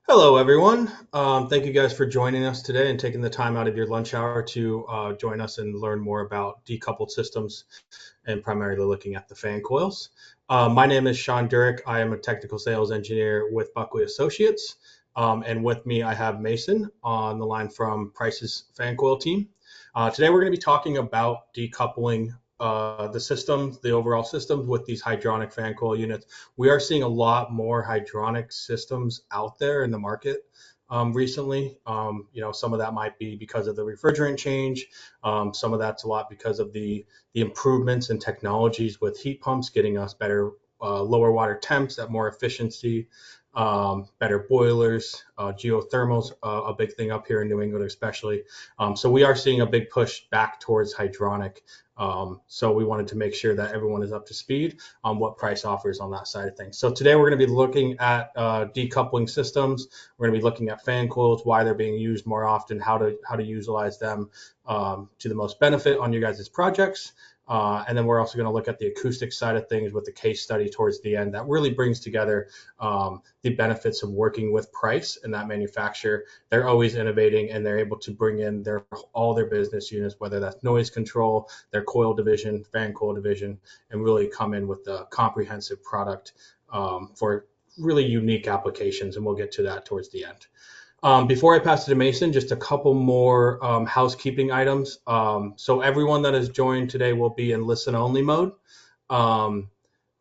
Hello, everyone. Thank you guys for joining us today and taking the time out of your lunch hour to join us and learn more about decoupled systems and primarily looking at the fan coils. My name is Sean Durick. I am a technical sales engineer with Buckley Associates. And with me, I have Mason on the line from Price's fan coil team. Today, we're going to be talking about decoupling the systems, the overall systems with these hydronic fan coil units. We are seeing a lot more hydronic systems out there in the market recently. Some of that might be because of the refrigerant change. Some of that's a lot because of the improvements in technologies with heat pumps, getting us better lower water temps at more efficiency, better boilers, geothermals, a big thing up here in New England, especially. So we are seeing a big push back towards hydronic. So we wanted to make sure that everyone is up to speed on what Price offers on that side of things. So today we're going to be looking at decoupling systems. We're going to be looking at fan coils, why they're being used more often, how to utilize them to the most benefit on your guys' projects. And then we're also going to look at the acoustic side of things with the case study towards the end that really brings together the benefits of working with Price and that manufacturer. They're always innovating and they're able to bring in all their business units, whether that's noise control, their coil division, fan coil division, and really come in with a comprehensive product for really unique applications. And we'll get to that towards the end. Before I pass it to Mason, just a couple more housekeeping items. So everyone that has joined today will be in listen only mode. Um,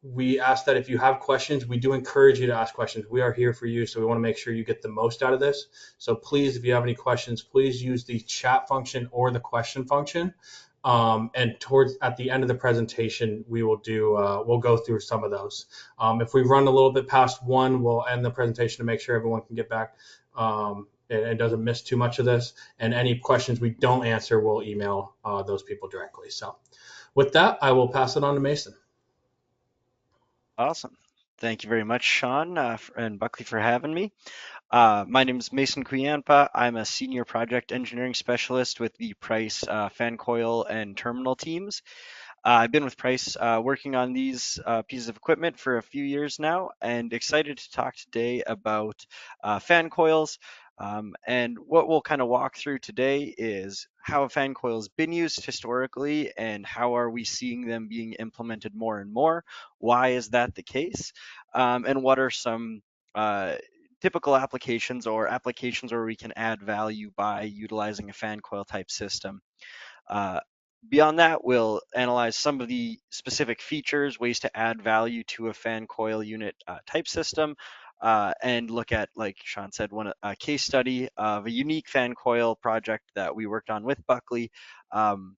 we ask that if you have questions, we do encourage you to ask questions. We are here for you, so we want to make sure you get the most out of this. So please, if you have any questions, please use the chat function or the question function. And towards at the end of the presentation, we'll go through some of those. If we run a little bit past one, we'll end the presentation to make sure everyone can get back and doesn't miss too much of this. And any questions we don't answer, we'll email those people directly. So with that, I will pass it on to Mason. Awesome. Thank you very much, Sean, and Buckley for having me. My name is Mason Kuyampa. I'm a senior project engineering specialist with the Price fan coil and terminal teams. I've been with Price working on these pieces of equipment for a few years now and excited to talk today about fan coils. And what we'll kind of walk through today is how a fan coil has been used historically and how are we seeing them being implemented more and more. Why is that the case? And what are some typical applications or applications where we can add value by utilizing a fan coil type system. Uh, Beyond that, we'll analyze some of the specific features, ways to add value to a fan coil unit type system, and look at, like Sean said, a case study of a unique fan coil project that we worked on with Buckley, um,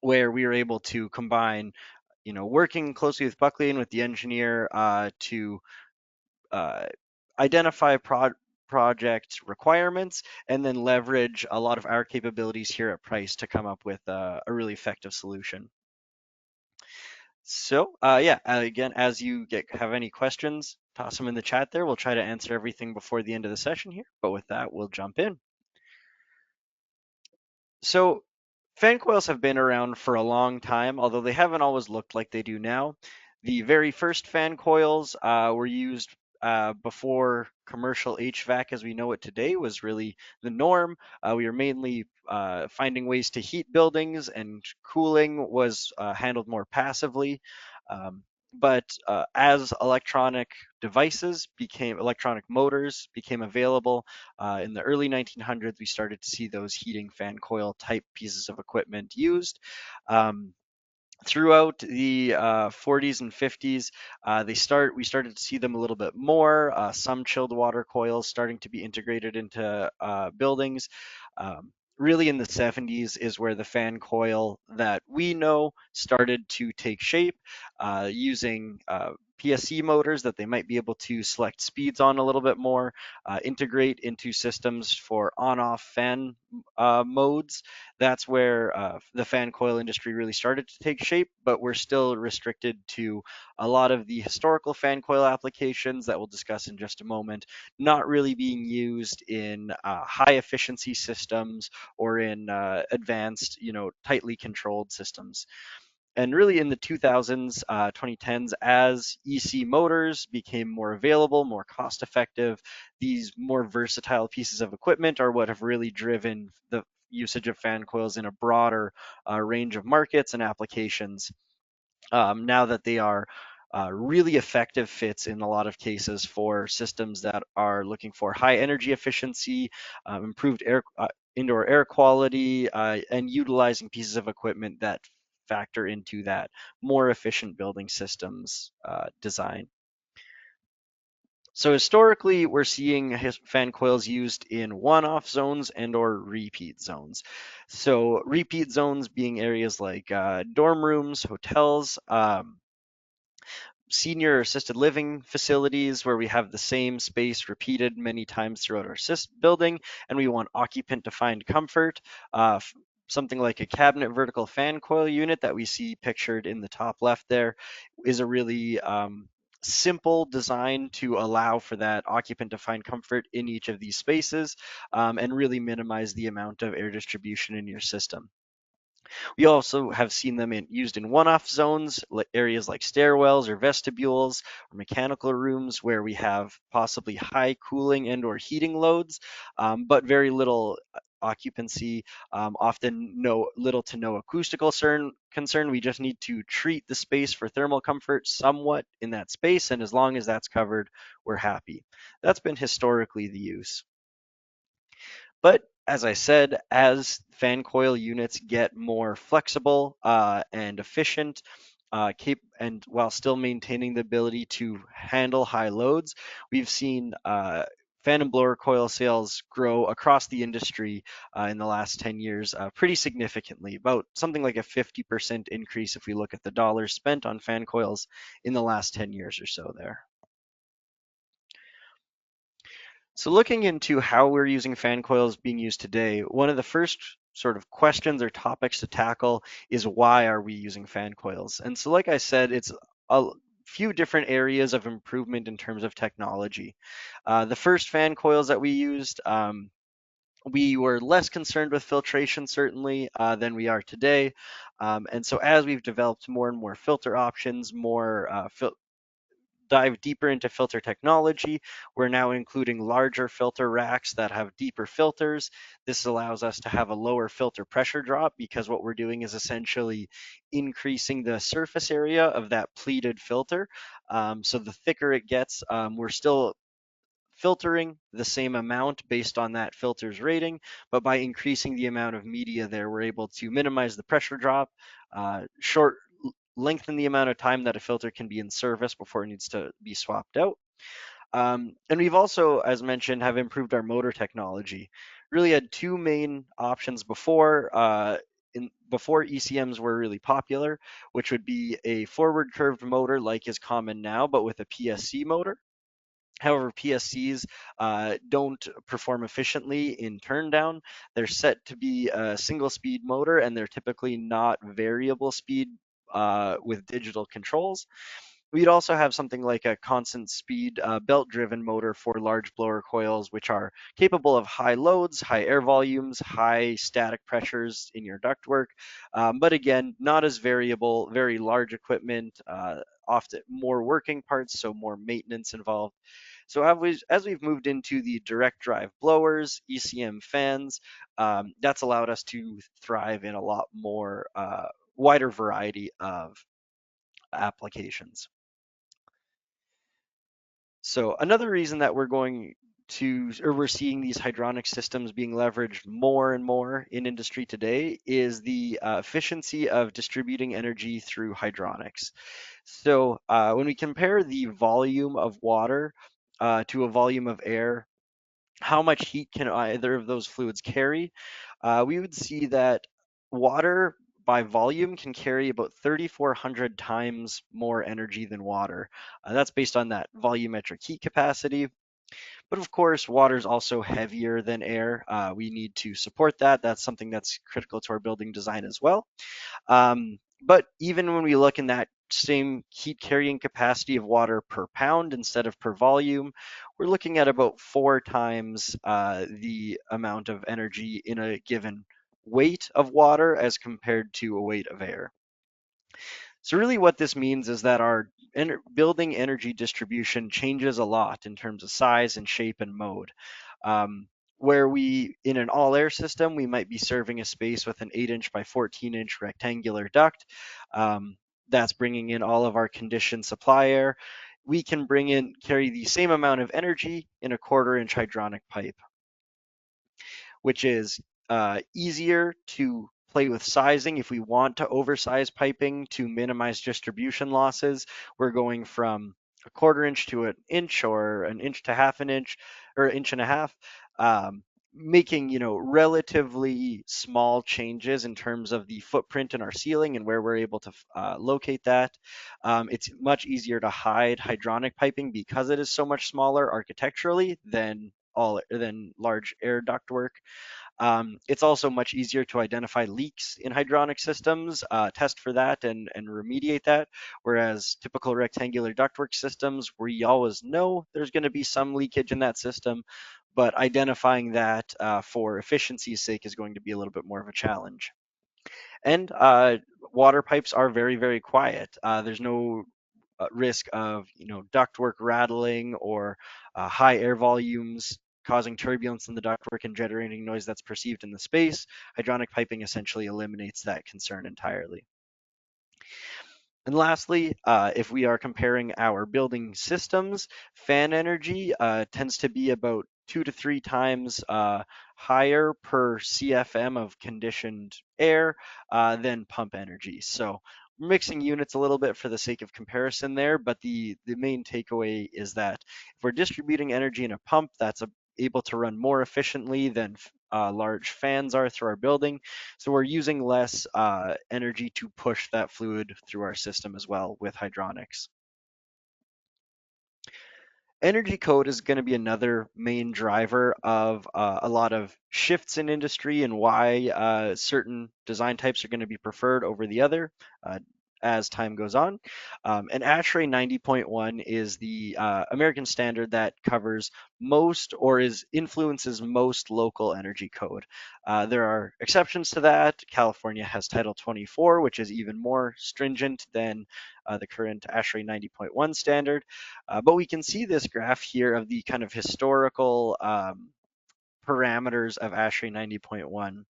where we were able to combine, working closely with Buckley and with the engineer to uh, identify project requirements and then leverage a lot of our capabilities here at Price to come up with a really effective solution. So yeah, again, as you have any questions, toss them in the chat there. We'll try to answer everything before the end of the session here. But with that, we'll jump in. So fan coils have been around for a long time, although they haven't always looked like they do now. The very first fan coils were used before commercial HVAC as we know it today was really the norm. We were mainly finding ways to heat buildings, and cooling was handled more passively. Um, but as electronic motors became available in the early 1900s, we started to see those heating fan coil type pieces of equipment used. Um, Throughout the 40s and 50s, we started to see them a little bit more. Some chilled water coils starting to be integrated into buildings. Really, in the 70s is where the fan coil that we know started to take shape, using PSC motors that they might be able to select speeds on a little bit more, integrate into systems for on-off fan modes. That's where the fan coil industry really started to take shape, but we're still restricted to a lot of the historical fan coil applications that we'll discuss in just a moment, not really being used in high efficiency systems or in advanced, tightly controlled systems. And really in the 2000s, 2010s, as EC motors became more available, more cost effective, these more versatile pieces of equipment are what have really driven the usage of fan coils in a broader range of markets and applications. Now that they are really effective fits in a lot of cases for systems that are looking for high energy efficiency, improved indoor air quality, and utilizing pieces of equipment that factor into that more efficient building systems design. So historically, we're seeing fan coils used in one-off zones and or repeat zones. So repeat zones being areas like dorm rooms, hotels, senior assisted living facilities where we have the same space repeated many times throughout our building, and we want occupant defined comfort. Something like a cabinet vertical fan coil unit that we see pictured in the top left there is a really simple design to allow for that occupant defined comfort in each of these spaces, and really minimize the amount of air distribution in your system. We also have seen them used in one-off zones, like areas like stairwells or vestibules or mechanical rooms where we have possibly high cooling and or heating loads, but very little occupancy, often little to no acoustical concern. We just need to treat the space for thermal comfort somewhat in that space, and as long as that's covered, we're happy. That's been historically the use. But as I said, as fan coil units get more flexible and efficient, and while still maintaining the ability to handle high loads, we've seen fan and blower coil sales grow across the industry in the last 10 years pretty significantly, about something like a 50% increase if we look at the dollars spent on fan coils in the last 10 years or so there. So looking into how we're using fan coils being used today, one of the first sort of questions or topics to tackle is why are we using fan coils? And so like I said, it's a few different areas of improvement in terms of technology. The first fan coils that we used, we were less concerned with filtration certainly than we are today. And so as we've developed more and more filter options, more dive deeper into filter technology. We're now including larger filter racks that have deeper filters. This allows us to have a lower filter pressure drop because what we're doing is essentially increasing the surface area of that pleated filter. So the thicker it gets, we're still filtering the same amount based on that filter's rating, but by increasing the amount of media there, we're able to minimize the pressure drop, lengthen the amount of time that a filter can be in service before it needs to be swapped out. And we've also, as mentioned, have improved our motor technology. Really had two main options before. Before ECMs were really popular, which would be a forward curved motor like is common now, but with a PSC motor. However, PSCs don't perform efficiently in turn down. They're set to be a single speed motor and they're typically not variable speed with digital controls. We'd also have something like a constant speed belt-driven motor for large blower coils, which are capable of high loads, high air volumes, high static pressures in your ductwork, but again, not as variable, very large equipment, often more working parts, so more maintenance involved. So as we've moved into the direct drive blowers, ECM fans, that's allowed us to thrive in a lot more wider variety of applications. So another reason that we're seeing these hydronic systems being leveraged more and more in industry today is the efficiency of distributing energy through hydronics. So when we compare the volume of water to a volume of air, how much heat can either of those fluids carry? We would see that water by volume can carry about 3,400 times more energy than water. That's based on that volumetric heat capacity. But of course, water is also heavier than air. We need to support that. That's something that's critical to our building design as well. But even when we look in that same heat carrying capacity of water per pound instead of per volume, we're looking at about 4 times the amount of energy in a given weight of water as compared to a weight of air. So really what this means is that our building energy distribution changes a lot in terms of size and shape and mode. Um, where in an all air system, we might be serving a space with an 8-inch by 14-inch rectangular duct. Um, that's bringing in all of our conditioned supply air. We can carry the same amount of energy in a 1/4-inch hydronic pipe, which is easier to play with sizing. If we want to oversize piping to minimize distribution losses, we're going from a 1/4 inch to an inch, or an inch to half an inch, or an inch and a half, making relatively small changes in terms of the footprint in our ceiling and where we're able to locate that. It's much easier to hide hydronic piping because it is so much smaller architecturally than large air ductwork. It's also much easier to identify leaks in hydronic systems, test for that, and remediate that. Whereas typical rectangular ductwork systems, we always know there's going to be some leakage in that system, but identifying that for efficiency's sake is going to be a little bit more of a challenge. And water pipes are very, very quiet. There's no risk of ductwork rattling or high air volumes causing turbulence in the ductwork and generating noise that's perceived in the space. Hydronic piping essentially eliminates that concern entirely. And lastly, if we are comparing our building systems, fan energy tends to be about 2 to 3 times higher per CFM of conditioned air than pump energy. So we're mixing units a little bit for the sake of comparison there, but the main takeaway is that if we're distributing energy in a pump that's able to run more efficiently than large fans are through our building, so we're using less energy to push that fluid through our system as well with hydronics. Energy code is going to be another main driver of a lot of shifts in industry and why certain design types are going to be preferred over the other as time goes on. And ASHRAE 90.1 is the American standard that covers most or influences most local energy code. There are exceptions to that. California has Title 24, which is even more stringent than the current ASHRAE 90.1 standard. But we can see this graph here of the kind of historical parameters of ASHRAE 90.1.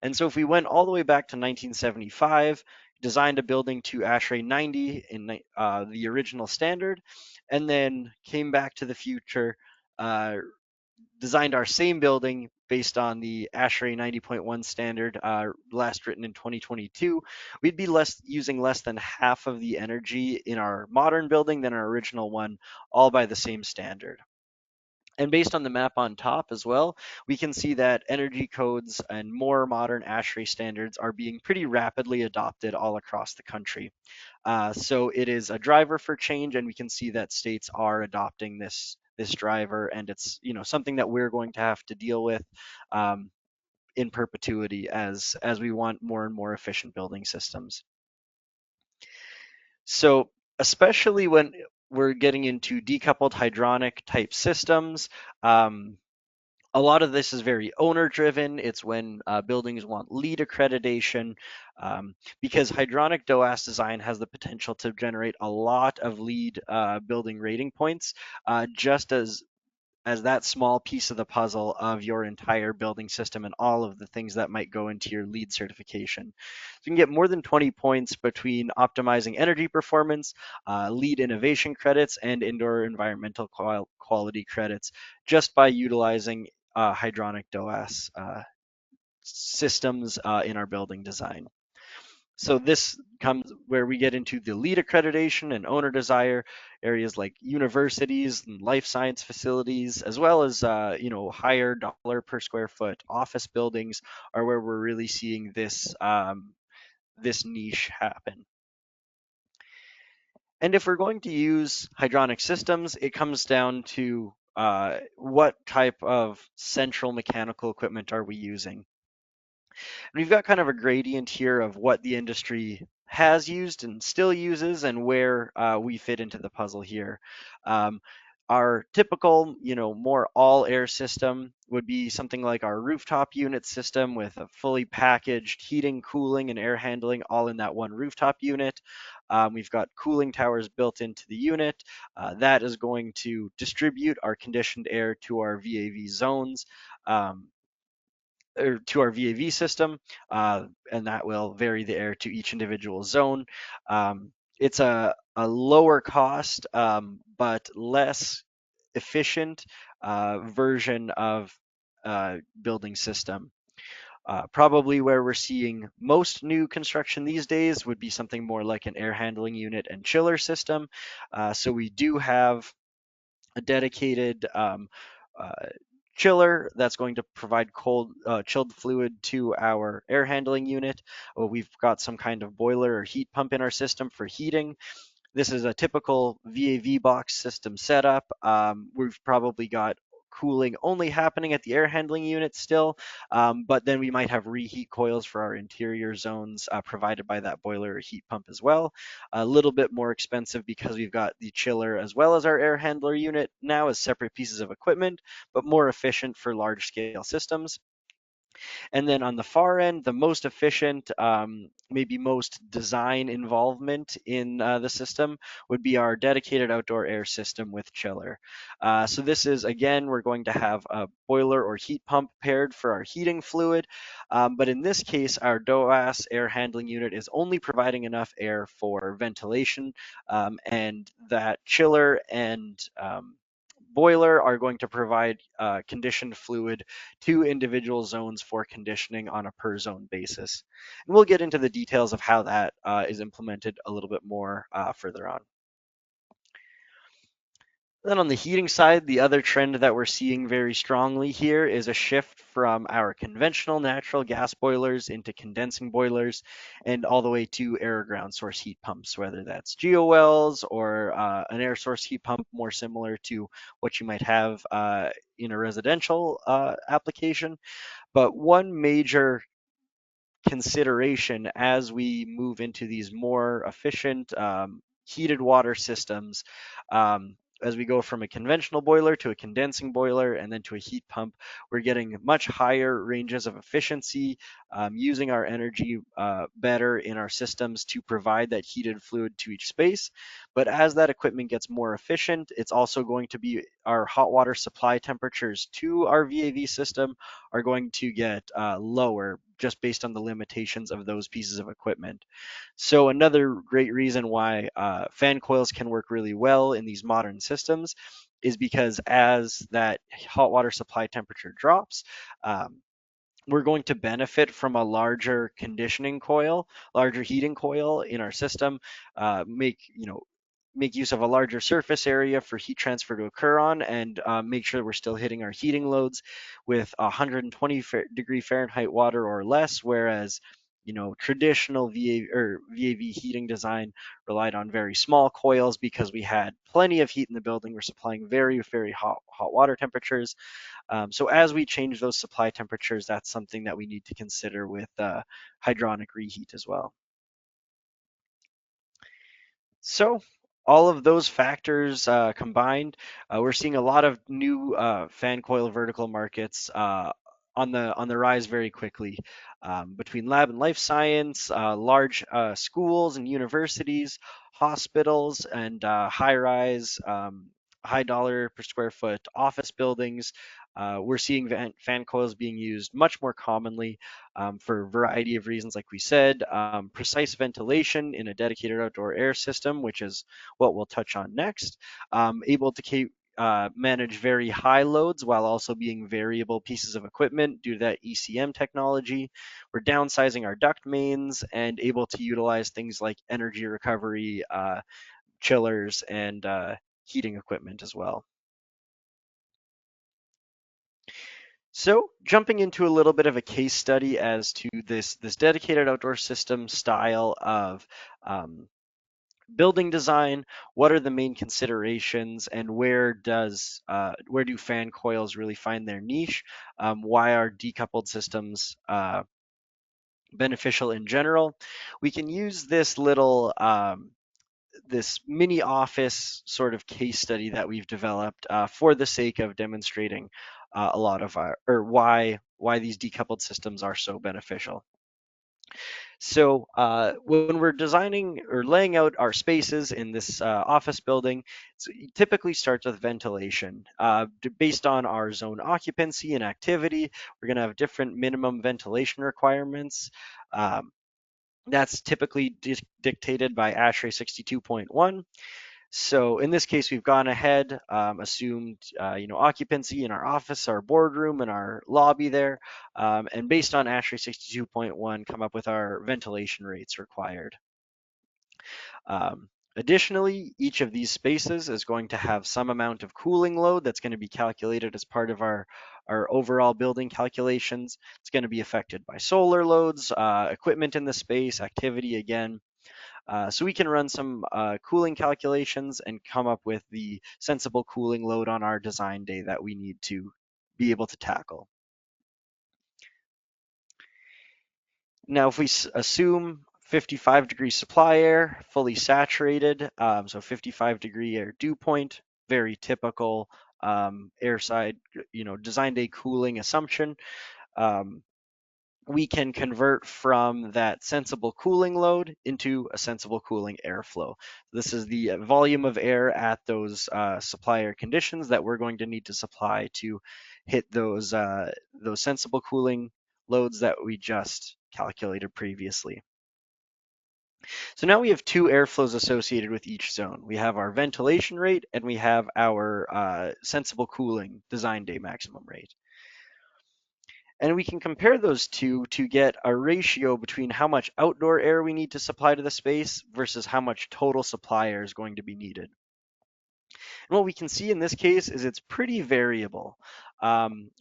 And so if we went all the way back to 1975, designed a building to ASHRAE 90 in the original standard, and then came back to the future, designed our same building based on the ASHRAE 90.1 standard, last written in 2022, we'd be using less than half of the energy in our modern building than our original one, all by the same standard. And based on the map on top as well, we can see that energy codes and more modern ASHRAE standards are being pretty rapidly adopted all across the country. So it is a driver for change, and we can see that states are adopting this driver, and it's something that we're going to have to deal with in perpetuity as we want more and more efficient building systems. So especially when we're getting into decoupled hydronic type systems, a lot of this is very owner driven. It's when buildings want LEED accreditation, because hydronic DOAS design has the potential to generate a lot of LEED building rating points, just as that small piece of the puzzle of your entire building system and all of the things that might go into your LEED certification. So you can get more than 20 points between optimizing energy performance, LEED innovation credits, and indoor environmental quality credits just by utilizing hydronic DOAS systems in our building design. So this comes where we get into the LEED accreditation and owner desire areas like universities and life science facilities, as well as higher dollar per square foot office buildings are where we're really seeing this niche happen. And if we're going to use hydronic systems, it comes down to what type of central mechanical equipment are we using? And we've got kind of a gradient here of what the industry has used and still uses and where we fit into the puzzle here. Um, Our typical, more all air system would be something like our rooftop unit system with a fully packaged heating, cooling, and air handling all in that one rooftop unit. We've got cooling towers built into the unit. That is going to distribute our conditioned air to our VAV zones. Um, or to our VAV system, and that will vary the air to each individual zone. It's a lower cost, but less efficient version of building system. Probably where we're seeing most new construction these days would be something more like an air handling unit and chiller system. So we do have a dedicated uh, chiller that's going to provide chilled fluid to our air handling unit. We've got some kind of boiler or heat pump in our system for heating. This is a typical VAV box system setup. We've probably got cooling only happening at the air handling unit still, but then we might have reheat coils for our interior zones provided by that boiler or heat pump as well. A little bit more expensive because we've got the chiller as well as our air handler unit now as separate pieces of equipment, but more efficient for large scale systems. And then on the far end, the most efficient, maybe most design involvement in the system would be our dedicated outdoor air system with chiller. So this is, again, we're going to have a boiler or heat pump paired for our heating fluid. But in this case, our DOAS air handling unit is only providing enough air for ventilation, and that chiller and boiler are going to provide conditioned fluid to individual zones for conditioning on a per zone basis. And we'll get into the details of how that is implemented a little bit more further on. Then on the heating side, the other trend that we're seeing very strongly here is a shift from our conventional natural gas boilers into condensing boilers and all the way to air ground source heat pumps, whether that's GeoWells or an air source heat pump more similar to what you might have in a residential application. But one major consideration as we move into these more efficient heated water systems. As we go from a conventional boiler to a condensing boiler and then to a heat pump, we're getting much higher ranges of efficiency, using our energy better in our systems to provide that heated fluid to each space. But as that equipment gets more efficient, it's also going to be our hot water supply temperatures to our VAV system are going to get lower just based on the limitations of those pieces of equipment. So another great reason why fan coils can work really well in these modern systems is because as that hot water supply temperature drops, um, we're going to benefit from a larger conditioning coil, larger heating coil in our system, make use of a larger surface area for heat transfer to occur on, and make sure we're still hitting our heating loads with 120 degree Fahrenheit water or less, whereas traditional VAV heating design relied on very small coils because we had plenty of heat in the building. We're supplying very, very hot water temperatures. So as we change those supply temperatures, that's something that we need to consider with hydronic reheat as well. So all of those factors combined, we're seeing a lot of new fan coil vertical markets on the rise very quickly. Between lab and life science, large schools and universities, hospitals, and high-rise, high dollar per square foot office buildings. We're seeing fan coils being used much more commonly for a variety of reasons, like we said. Precise ventilation in a dedicated outdoor air system, which is what we'll touch on next. Able to manage very high loads while also being variable pieces of equipment due to that ECM technology. We're downsizing our duct mains and able to utilize things like energy recovery, chillers, and heating equipment as well. So jumping into a little bit of a case study as to this dedicated outdoor system style of building design, what are the main considerations, and where do fan coils really find their niche? Why are decoupled systems beneficial in general? We can use this little this mini office sort of case study that we've developed for the sake of demonstrating a lot of our, or why these decoupled systems are so beneficial. So when we're designing or laying out our spaces in this office building, it typically starts with ventilation. Based on our zone occupancy and activity, we're going to have different minimum ventilation requirements. Um, that's typically dictated by ASHRAE 62.1. So in this case, we've gone ahead, assumed occupancy in our office, our boardroom, and our lobby there, and based on ASHRAE 62.1, come up with our ventilation rates required. Additionally, each of these spaces is going to have some amount of cooling load that's going to be calculated as part of our overall building calculations. It's going to be affected by solar loads, equipment in the space, activity again. So we can run some cooling calculations and come up with the sensible cooling load on our design day that we need to be able to tackle. Now, if we assume 55-degree supply air, fully saturated, so 55-degree air dew point, very typical airside, design day cooling assumption. We can convert from that sensible cooling load into a sensible cooling airflow. This is the volume of air at those supply air conditions that we're going to need to supply to hit those sensible cooling loads that we just calculated previously. So now we have two airflows associated with each zone. We have our ventilation rate and we have our sensible cooling design day maximum rate. And we can compare those two to get a ratio between how much outdoor air we need to supply to the space versus how much total supply air is going to be needed. And what we can see in this case is it's pretty variable.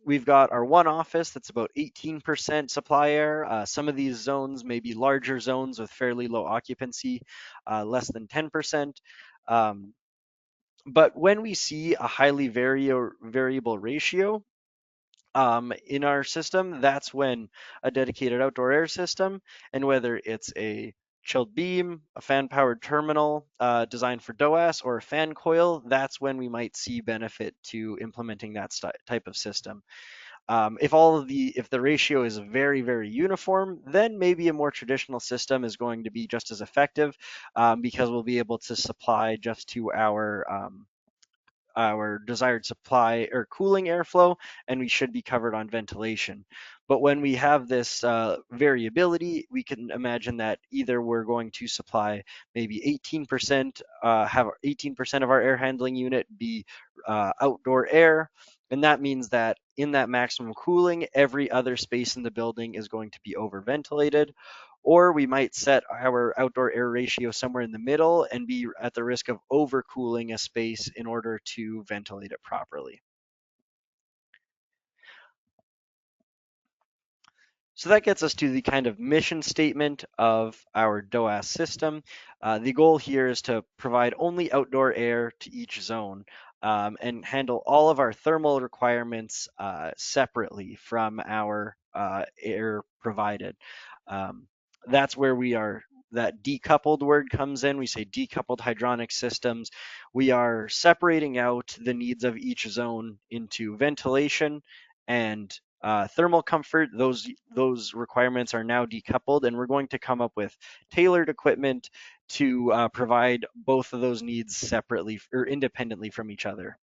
We've got our one office that's about 18% supply air. Some of these zones may be larger zones with fairly low occupancy, less than 10%. But when we see a highly variable ratio, in our system, that's when a dedicated outdoor air system, and whether it's a chilled beam, a fan-powered terminal designed for DOAS, or a fan coil, that's when we might see benefit to implementing that type of system. If the ratio is very, very uniform, then maybe a more traditional system is going to be just as effective because we'll be able to supply just to our desired supply or cooling airflow, and we should be covered on ventilation. But when we have this variability, we can imagine that either we're going to supply maybe 18%, have 18% of our air handling unit be outdoor air, and that means that in that maximum cooling, every other space in the building is going to be overventilated, or we might set our outdoor air ratio somewhere in the middle and be at the risk of overcooling a space in order to ventilate it properly. So that gets us to the kind of mission statement of our DOAS system. The goal here is to provide only outdoor air to each zone and handle all of our thermal requirements separately from our air provided. That's where that decoupled word comes in. We say decoupled hydronic systems. We are separating out the needs of each zone into ventilation and thermal comfort. Those requirements are now decoupled, and we're going to come up with tailored equipment to provide both of those needs separately or independently from each other.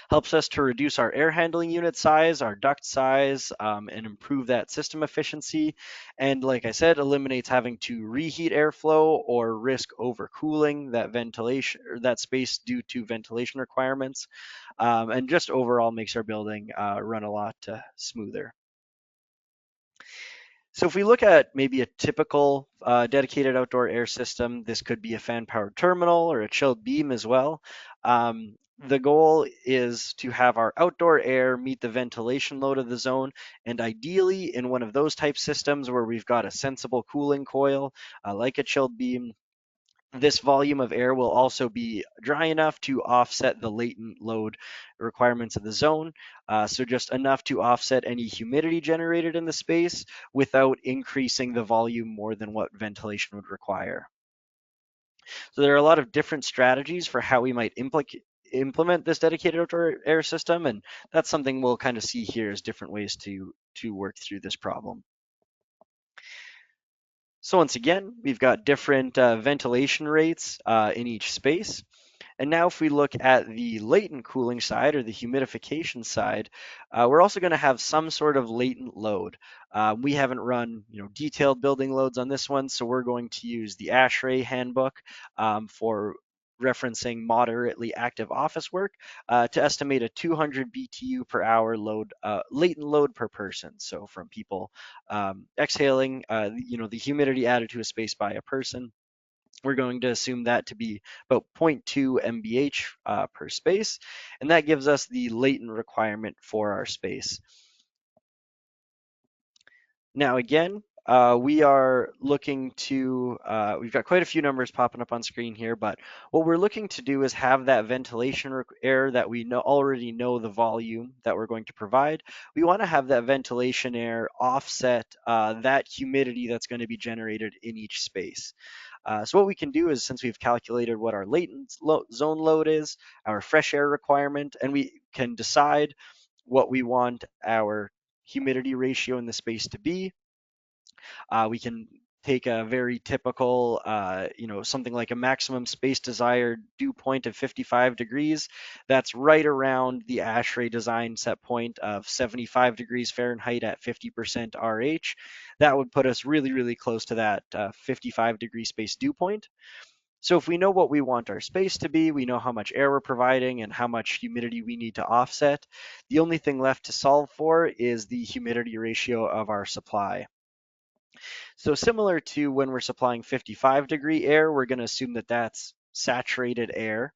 Helps us to reduce our air handling unit size, our duct size, and improve that system efficiency. And like I said, eliminates having to reheat airflow or risk overcooling that ventilation or that space due to ventilation requirements, and just overall makes our building run a lot smoother. So if we look at maybe a typical dedicated outdoor air system, this could be a fan-powered terminal or a chilled beam as well. The goal is to have our outdoor air meet the ventilation load of the zone, and ideally in one of those type systems where we've got a sensible cooling coil, like a chilled beam, this volume of air will also be dry enough to offset the latent load requirements of the zone. So just enough to offset any humidity generated in the space without increasing the volume more than what ventilation would require. So there are a lot of different strategies for how we might implement this dedicated outdoor air system, and that's something we'll kind of see here as different ways to work through this problem. So once again, we've got different ventilation rates in each space. And now if we look at the latent cooling side or the humidification side, we're also going to have some sort of latent load. We haven't run detailed building loads on this one, so we're going to use the ASHRAE handbook for referencing moderately active office work to estimate a 200 BTU per hour load, latent load per person. So from people exhaling, the humidity added to a space by a person, we're going to assume that to be about 0.2 MBH per space, and that gives us the latent requirement for our space. Now again, we are looking to, we've got quite a few numbers popping up on screen here, but what we're looking to do is have that ventilation air that we already know the volume that we're going to provide. We want to have that ventilation air offset that humidity that's going to be generated in each space. So what we can do is, since we've calculated what our latent zone load is, our fresh air requirement, and we can decide what we want our humidity ratio in the space to be. We can take a very typical, something like a maximum space desired dew point of 55 degrees. That's right around the ASHRAE design set point of 75 degrees Fahrenheit at 50% RH. That would put us really, really close to that 55-degree space dew point. So if we know what we want our space to be, we know how much air we're providing and how much humidity we need to offset. The only thing left to solve for is the humidity ratio of our supply. So similar to when we're supplying 55-degree air, we're going to assume that that's saturated air,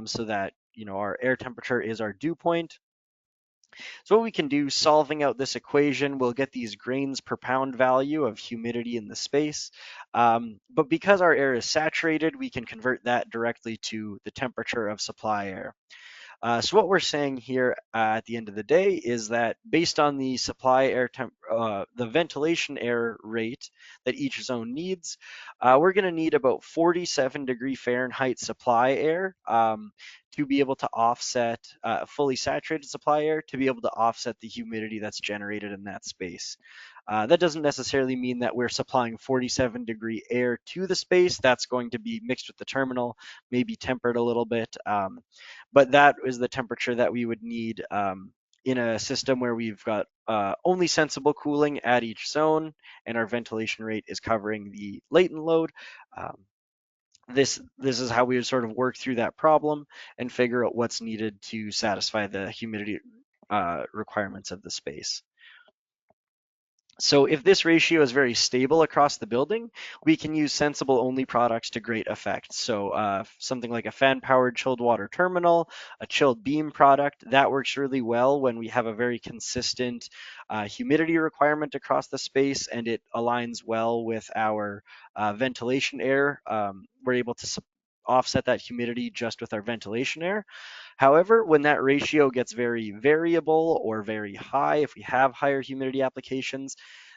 so that our air temperature is our dew point. So what we can do, solving out this equation, we'll get these grains per pound value of humidity in the space. But because our air is saturated, we can convert that directly to the temperature of supply air. So what we're saying here at the end of the day is that based on the supply air the ventilation air rate that each zone needs, we're going to need about 47-degree Fahrenheit supply air to be able to offset fully saturated supply air to be able to offset the humidity that's generated in that space. That doesn't necessarily mean that we're supplying 47-degree air to the space. That's going to be mixed with the terminal, maybe tempered a little bit. But that is the temperature that we would need in a system where we've got only sensible cooling at each zone and our ventilation rate is covering the latent load. This is how we would sort of work through that problem and figure out what's needed to satisfy the humidity requirements of the space. So if this ratio is very stable across the building, we can use sensible only products to great effect. So something like a fan-powered chilled water terminal, a chilled beam product, that works really well when we have a very consistent humidity requirement across the space and it aligns well with our ventilation air. We're able to offset that humidity just with our ventilation air. However, when that ratio gets very variable or very high, if we have higher humidity applications,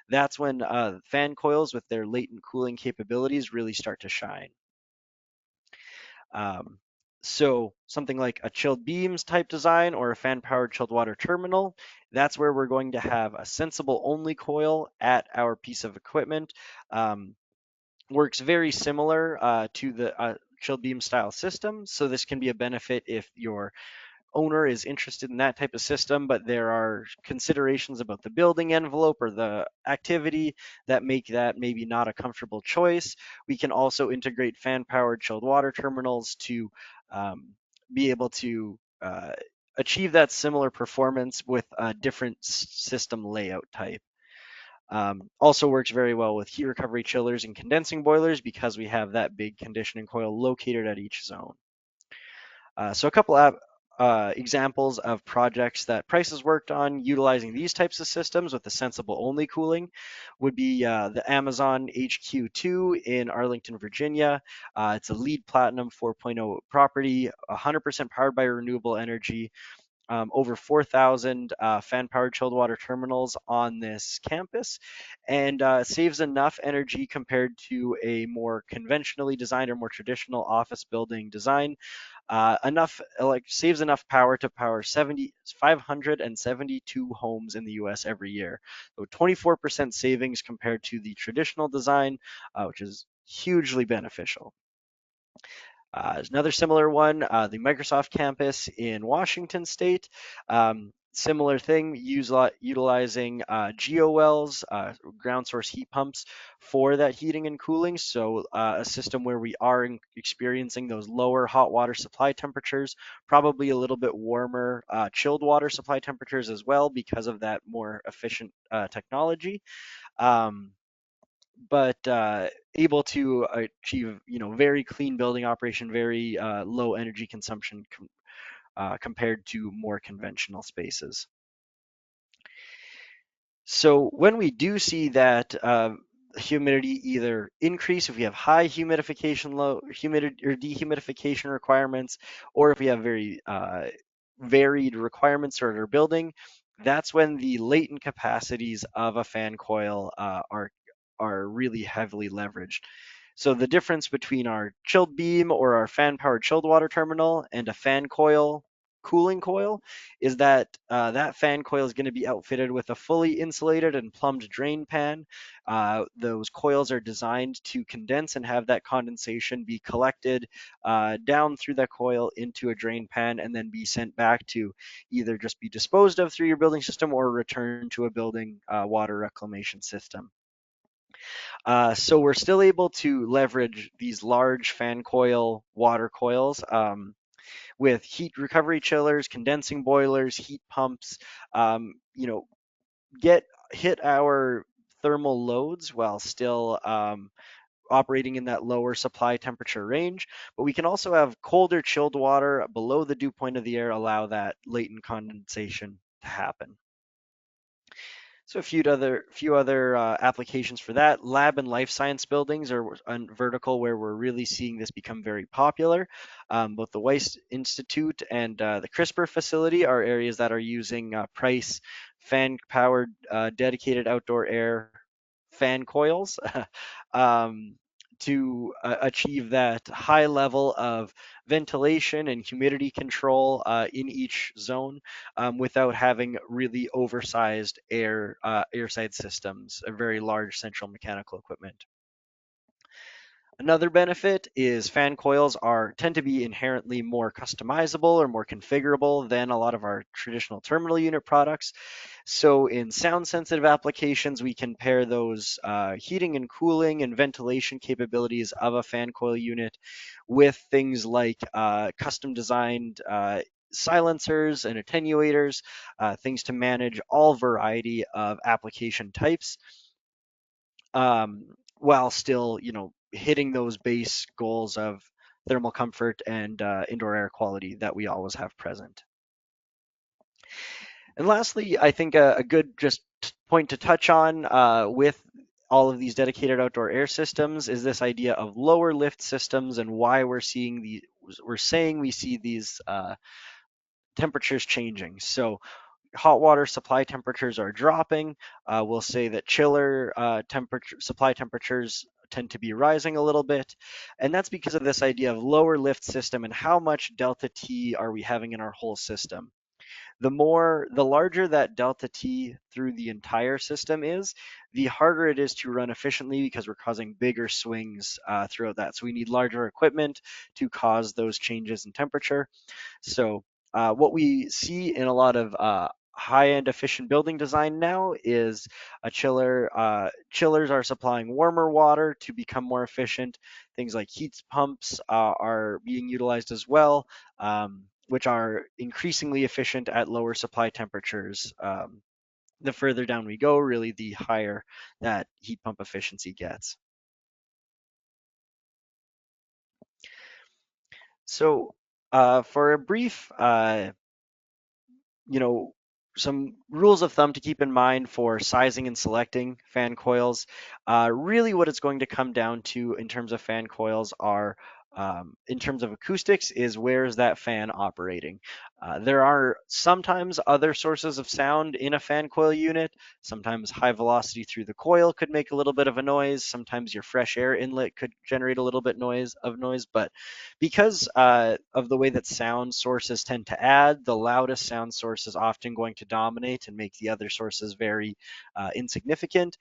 that's when fan coils with their latent cooling capabilities really start to shine. Um, so something like a chilled beams type design or a fan powered chilled water terminal, that's where we're going to have a sensible only coil at our piece of equipment. Works very similar to the chilled beam style system. So this can be a benefit if your owner is interested in that type of system, but there are considerations about the building envelope or the activity that make that maybe not a comfortable choice. We can also integrate fan-powered chilled water terminals to be able to achieve that similar performance with a different system layout type. Also works very well with heat recovery chillers and condensing boilers because we have that big conditioning coil located at each zone. So a couple of examples of projects that Price has worked on utilizing these types of systems with the sensible only cooling would be the Amazon HQ2 in Arlington, Virginia. It's a LEED Platinum 4.0 property, 100% powered by renewable energy. over 4,000 fan-powered chilled water terminals on this campus, and saves enough energy compared to a more conventionally designed or more traditional office building design. Saves enough power to power 572 homes in the US every year. So 24% savings compared to the traditional design, which is hugely beneficial. There's another similar one, the Microsoft campus in Washington State. Similar thing, utilizing GeoWells, ground source heat pumps, for that heating and cooling. So a system where we are experiencing those lower hot water supply temperatures, probably a little bit warmer chilled water supply temperatures as well because of that more efficient technology. Um, but able to achieve, very clean building operation, very low energy consumption compared to more conventional spaces. So when we do see that humidity either increase if we have high humidification, low humidity or dehumidification requirements, or if we have very varied requirements for our building, that's when the latent capacities of a fan coil are really heavily leveraged. So the difference between our chilled beam or our fan-powered chilled water terminal and a fan coil cooling coil is that that fan coil is going to be outfitted with a fully insulated and plumbed drain pan. Those coils are designed to condense and have that condensation be collected down through that coil into a drain pan and then be sent back to either just be disposed of through your building system or return to a building water reclamation system. So we're still able to leverage these large fan coil water coils with heat recovery chillers, condensing boilers, heat pumps, you know, get hit our thermal loads while still operating in that lower supply temperature range. But we can also have colder chilled water below the dew point of the air, allow that latent condensation to happen. So a few other applications for that. Lab and life science buildings are a vertical where we're really seeing this become very popular. Both the Weiss Institute and the CRISPR facility are areas that are using Price fan-powered dedicated outdoor air fan coils um, to achieve that high level of ventilation and humidity control in each zone without having really oversized airside systems, a very large central mechanical equipment. Another benefit is fan coils tend to be inherently more customizable or more configurable than a lot of our traditional terminal unit products. So in sound sensitive applications, we can pair those heating and cooling and ventilation capabilities of a fan coil unit with things like custom designed silencers and attenuators, things to manage all variety of application types, while still, hitting those base goals of thermal comfort and indoor air quality that we always have present. And lastly, I think a good just point to touch on with all of these dedicated outdoor air systems is this idea of lower lift systems and why we're saying we see these temperatures changing. So hot water supply temperatures are dropping. We'll say that chiller supply temperatures tend to be rising a little bit. And that's because of this idea of lower lift system and how much delta T are we having in our whole system. The larger that delta T through the entire system is, the harder it is to run efficiently because we're causing bigger swings throughout that. So we need larger equipment to cause those changes in temperature. So what we see in a lot of high-end efficient building design now is a chiller. Chillers are supplying warmer water to become more efficient. Things like heat pumps are being utilized as well, which are increasingly efficient at lower supply temperatures. The further down we go, really, the higher that heat pump efficiency gets. So for a brief you know, some rules of thumb to keep in mind for sizing and selecting fan coils. Really, what it's going to come down to in terms of fan coils are in terms of acoustics is where is that fan operating. There are sometimes other sources of sound in a fan coil unit. Sometimes high velocity through the coil could make a little bit of a noise. Sometimes your fresh air inlet could generate a little bit noise. But because of the way that sound sources tend to add, the loudest sound source is often going to dominate and make the other sources very insignificant.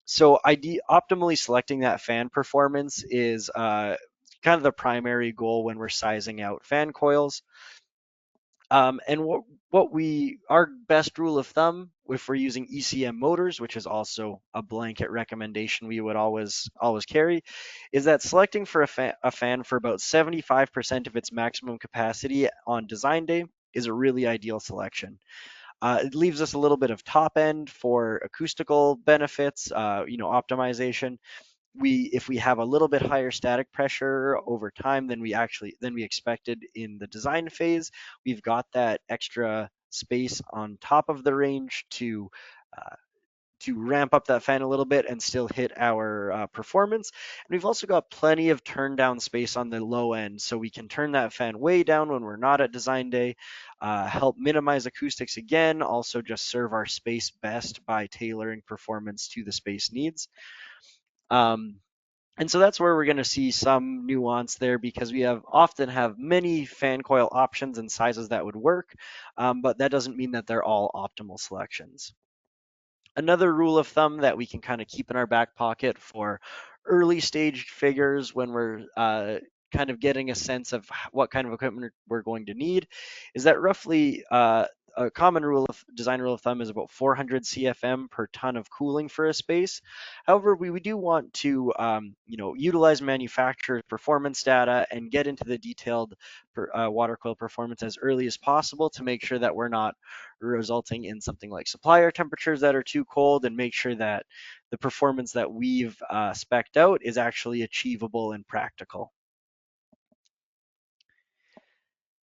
So optimally selecting that fan performance is kind of the primary goal when we're sizing out fan coils. And our best rule of thumb, if we're using ECM motors, which is also a blanket recommendation we would always carry, is that selecting for a fan for about 75% of its maximum capacity on design day is a really ideal selection. It leaves us a little bit of top end for acoustical benefits, optimization. If we have a little bit higher static pressure over time than we expected in the design phase, we've got that extra space on top of the range uh, to ramp up that fan a little bit and still hit our performance. And we've also got plenty of turn down space on the low end, so we can turn that fan way down when we're not at design day, help minimize acoustics again, also just serve our space best by tailoring performance to the space needs. Um, and so that's where we're going to see some nuance there because we often have many fan coil options and sizes that would work, but that doesn't mean that they're all optimal selections. Another rule of thumb that we can kind of keep in our back pocket for early stage figures when we're kind of getting a sense of what kind of equipment we're going to need is that roughly a common design rule of thumb is about 400 CFM per ton of cooling for a space. However, we do want to utilize manufacturer's performance data and get into the detailed water coil performance as early as possible to make sure that we're not resulting in something like supplier temperatures that are too cold, and make sure that the performance that we've spec'd out is actually achievable and practical.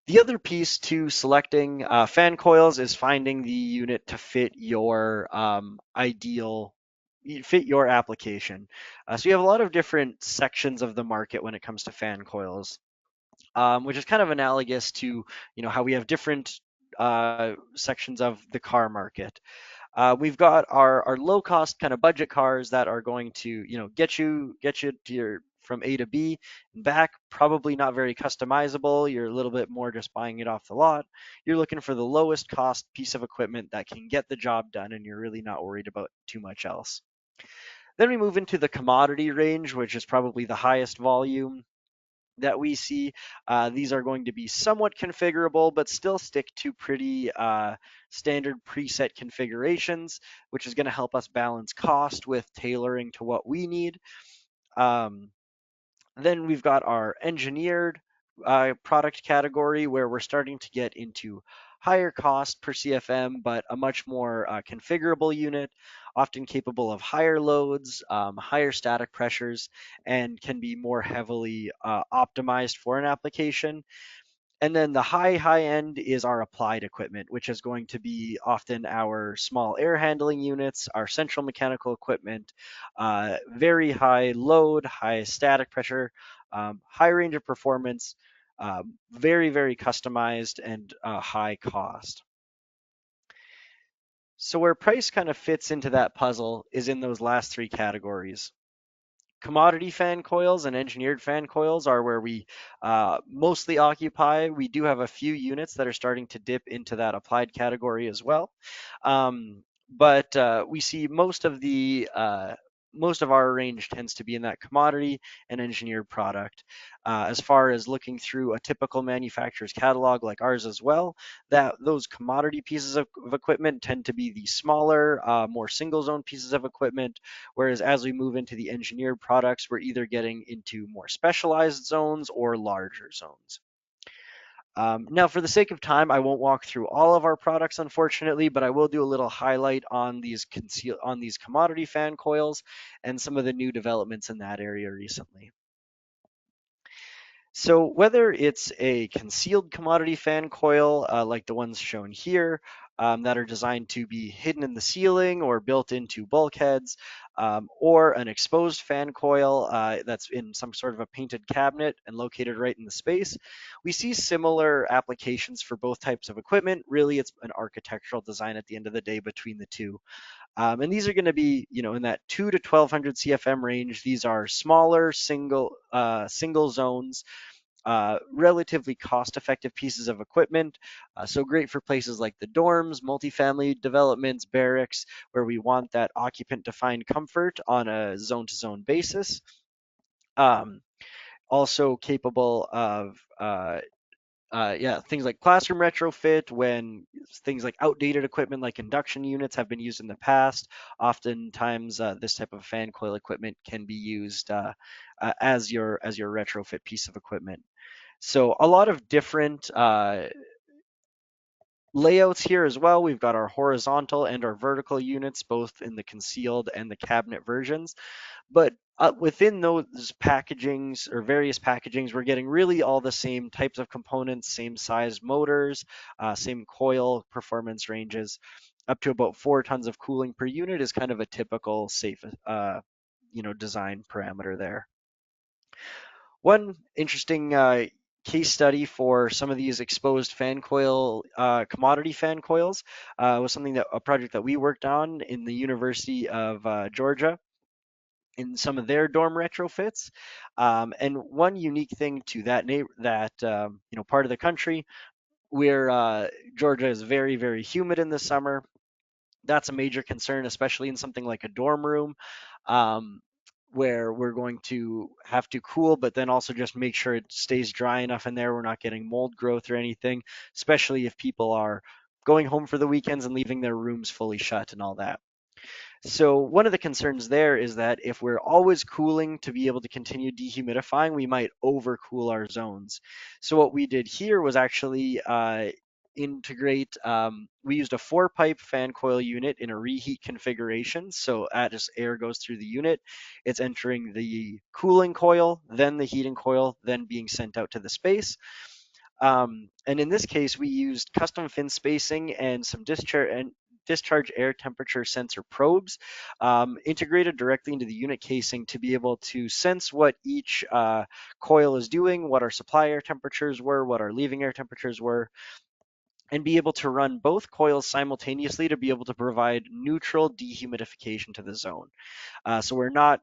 The other piece to selecting fan coils is finding the unit to fit your fit your application. So you have a lot of different sections of the market when it comes to fan coils, which is kind of analogous to how we have different sections of the car market. We've got our low cost kind of budget cars that are going to get you to your from A to B and back. Probably not very customizable. You're a little bit more just buying it off the lot. You're looking for the lowest cost piece of equipment that can get the job done, and you're really not worried about too much else. Then we move into the commodity range, which is probably the highest volume that we see. These are going to be somewhat configurable, but still stick to pretty standard preset configurations, which is going to help us balance cost with tailoring to what we need. Um, then we've got our engineered product category where we're starting to get into higher cost per CFM, but a much more configurable unit, often capable of higher loads, higher static pressures, and can be more heavily optimized for an application. And then the high end is our applied equipment, which is going to be often our small air handling units, our central mechanical equipment, very high load, high static pressure, high range of performance, very customized, and high cost. So where price kind of fits into that puzzle is in those last three categories. Commodity fan coils and engineered fan coils are where we mostly occupy. We do have a few units that are starting to dip into that applied category as well. But we see most of our range tends to be in that commodity and engineered product. As far as looking through a typical manufacturer's catalog like ours as well, that those commodity pieces of equipment tend to be the smaller, more single zone pieces of equipment. Whereas as we move into the engineered products, we're either getting into more specialized zones or larger zones. Now, for the sake of time, I won't walk through all of our products, unfortunately, but I will do a little highlight on these commodity fan coils and some of the new developments in that area recently. So whether it's a concealed commodity fan coil like the ones shown here, that are designed to be hidden in the ceiling or built into bulkheads, or an exposed fan coil that's in some sort of a painted cabinet and located right in the space. We see similar applications for both types of equipment. Really, it's an architectural design at the end of the day between the two. And these are going to be, in that 2 to 1200 CFM range. These are smaller single zones, relatively cost-effective pieces of equipment. So great for places like the dorms, multifamily developments, barracks, where we want that occupant-defined comfort on a zone-to-zone basis. Um, Also capable of yeah, things like classroom retrofit when things like outdated equipment like induction units have been used in the past. Oftentimes, this type of fan coil equipment can be used as your retrofit piece of equipment. So a lot of different layouts here as well. We've got our horizontal and our vertical units, both in the concealed and the cabinet versions. But within those packagings or various packagings, we're getting really all the same types of components, same size motors, same coil performance ranges. Up to about 4 tons of cooling per unit is kind of a typical safe, design parameter there. One interesting case study for some of these exposed fan coil, commodity fan coils, was a project that we worked on in the University of Georgia in some of their dorm retrofits. And one unique thing to that part of the country, where Georgia is very, very humid in the summer. That's a major concern, especially in something like a dorm room, um, where we're going to have to cool, but then also just make sure it stays dry enough in there. We're not getting mold growth or anything, especially if people are going home for the weekends and leaving their rooms fully shut and all that. So one of the concerns there is that if we're always cooling to be able to continue dehumidifying, we might overcool our zones. So what we did here was actually integrate. We used a 4-pipe fan coil unit in a reheat configuration. So as air goes through the unit, it's entering the cooling coil, then the heating coil, then being sent out to the space. And in this case, we used custom fin spacing and some discharge air temperature sensor probes integrated directly into the unit casing to be able to sense what each coil is doing, what our supply air temperatures were, what our leaving air temperatures were, and be able to run both coils simultaneously to be able to provide neutral dehumidification to the zone. So we're not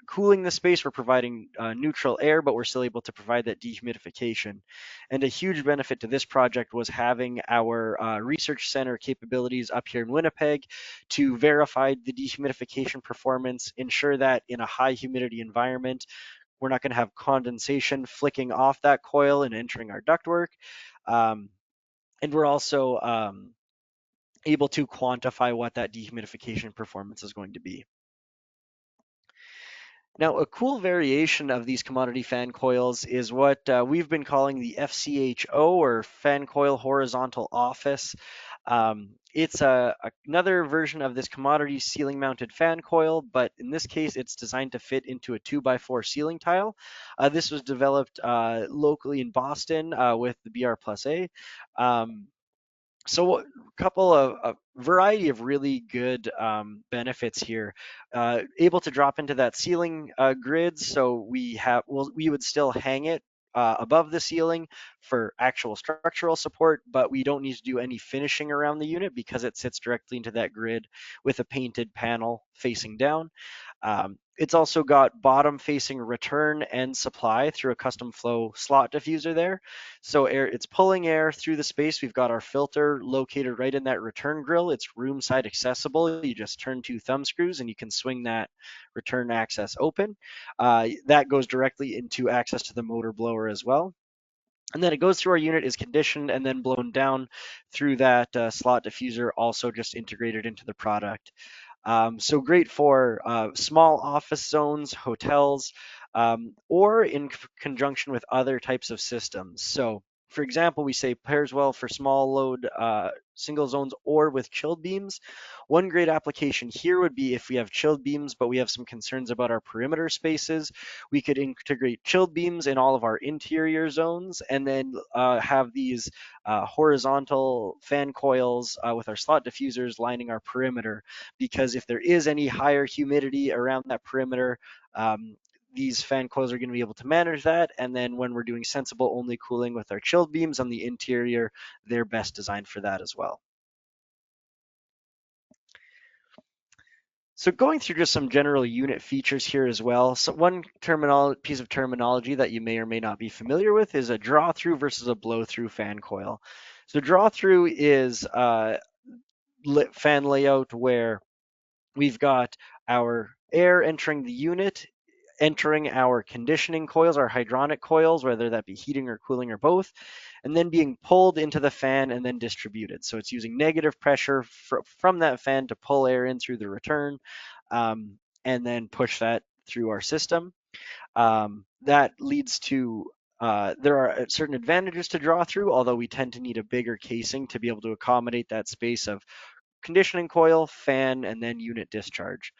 cooling the space, we're providing neutral air, but we're still able to provide that dehumidification. And a huge benefit to this project was having our research center capabilities up here in Winnipeg to verify the dehumidification performance, ensure that in a high humidity environment, we're not going to have condensation flicking off that coil and entering our ductwork. Um, and we're also able to quantify what that dehumidification performance is going to be. Now, a cool variation of these commodity fan coils is what we've been calling the FCHO, or fan coil horizontal office. It's another version of this commodity ceiling mounted fan coil, but in this case, it's designed to fit into a 2x4 ceiling tile. This was developed locally in Boston with the BR plus A. So a couple of a variety of really good benefits here. Able to drop into that ceiling grid, so we would still hang it above the ceiling for actual structural support, but we don't need to do any finishing around the unit because it sits directly into that grid with a painted panel facing down. It's also got bottom facing return and supply through a custom flow slot diffuser there. So it's pulling air through the space. We've got our filter located right in that return grill. It's room side accessible. You just turn 2 thumb screws and you can swing that return access open. That goes directly into access to the motor blower as well. And then it goes through our unit, is conditioned, and then blown down through that slot diffuser, also just integrated into the product. So great for small office zones, hotels, or in conjunction with other types of systems. So For example, we say pairs well for small load single zones or with chilled beams. One great application here would be if we have chilled beams, but we have some concerns about our perimeter spaces. We could integrate chilled beams in all of our interior zones and then have these horizontal fan coils with our slot diffusers lining our perimeter. Because if there is any higher humidity around that perimeter, these fan coils are going to be able to manage that. And then when we're doing sensible only cooling with our chilled beams on the interior, they're best designed for that as well. So going through just some general unit features here as well. So one piece of terminology that you may or may not be familiar with is a draw through versus a blow through fan coil. So draw through is fan layout where we've got our air entering the unit, entering our conditioning coils, our hydronic coils, whether that be heating or cooling or both, and then being pulled into the fan and then distributed. So it's using negative pressure from that fan to pull air in through the return and then push that through our system. That leads to there are certain advantages to draw through, although we tend to need a bigger casing to be able to accommodate that space of conditioning coil, fan, and then unit discharge.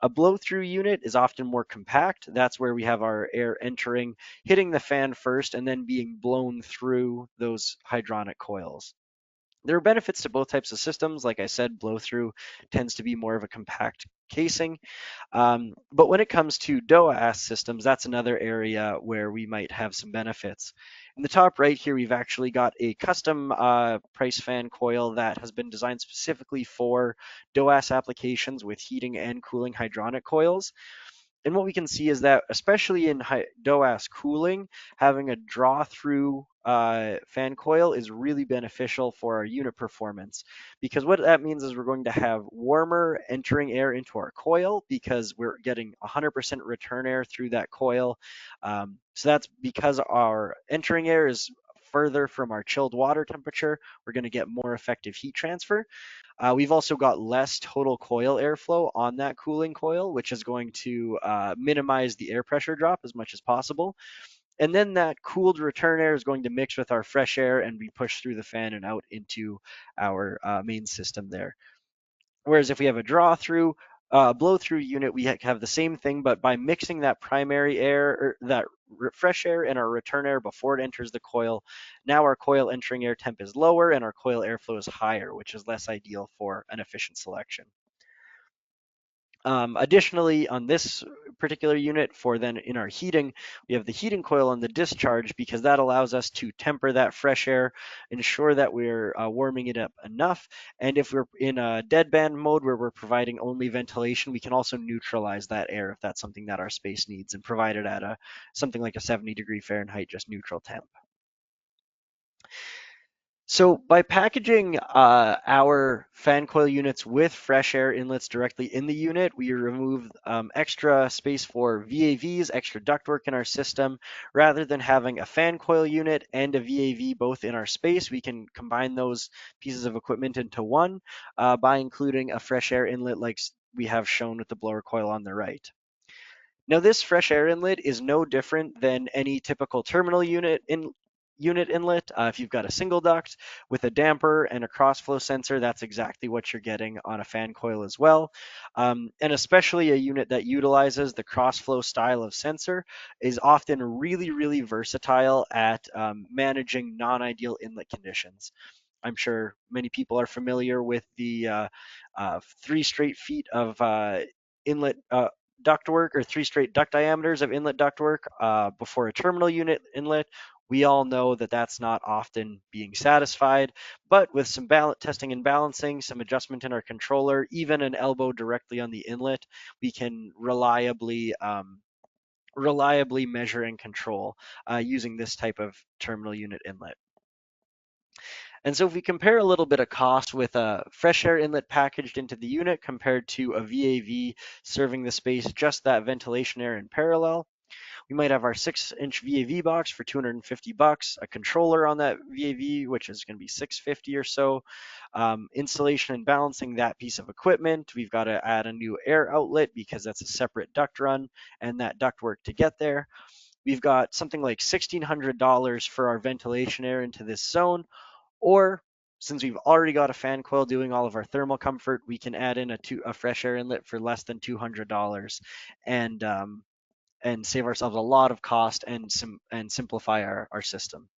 A blow-through unit is often more compact. That's where we have our air entering, hitting the fan first, and then being blown through those hydronic coils. There are benefits to both types of systems. Like I said, blow-through tends to be more of a compact casing. But when it comes to DOAS systems, that's another area where we might have some benefits. In the top right here, we've actually got a custom price fan coil that has been designed specifically for DOAS applications with heating and cooling hydronic coils. And what we can see is that, especially in DOAS cooling, having a draw-through fan coil is really beneficial for our unit performance. Because what that means is we're going to have warmer entering air into our coil because we're getting 100% return air through that coil. So that's because our entering air is further from our chilled water temperature, we're going to get more effective heat transfer. We've also got less total coil airflow on that cooling coil, which is going to minimize the air pressure drop as much as possible. And then that cooled return air is going to mix with our fresh air and be pushed through the fan and out into our main system there. Whereas if we have a draw through, blow through unit, we have the same thing, but by mixing that primary air or that fresh air and our return air before it enters the coil, now our coil entering air temp is lower and our coil airflow is higher, which is less ideal for an efficient selection. Additionally, on this particular unit for then in our heating, we have the heating coil on the discharge because that allows us to temper that fresh air, ensure that we're warming it up enough. And if we're in a deadband mode where we're providing only ventilation, we can also neutralize that air if that's something that our space needs and provide it at something like a 70 degree Fahrenheit, just neutral temp. So by packaging our fan coil units with fresh air inlets directly in the unit, we remove extra space for VAVs, extra ductwork in our system. Rather than having a fan coil unit and a VAV both in our space, we can combine those pieces of equipment into one by including a fresh air inlet like we have shown with the blower coil on the right. Now, this fresh air inlet is no different than any typical terminal unit inlet. If you've got a single duct with a damper and a cross-flow sensor, that's exactly what you're getting on a fan coil as well. And especially a unit that utilizes the cross-flow style of sensor is often really, really versatile at managing non-ideal inlet conditions. I'm sure many people are familiar with the 3 straight feet of inlet ductwork or 3 straight duct diameters of inlet ductwork before a terminal unit inlet. We all know that that's not often being satisfied, but with some testing and balancing, some adjustment in our controller, even an elbow directly on the inlet, we can reliably measure and control using this type of terminal unit inlet. And so if we compare a little bit of cost with a fresh air inlet packaged into the unit compared to a VAV serving the space just that ventilation air in parallel, we might have our 6-inch VAV box for $250, a controller on that VAV, which is going to be $650 or so. Installation and balancing that piece of equipment. We've got to add a new air outlet because that's a separate duct run and that duct work to get there. we've got something like $1,600 for our ventilation air into this zone, or since we've already got a fan coil doing all of our thermal comfort, we can add in a fresh air inlet for less than $200 and save ourselves a lot of cost and simplify our system.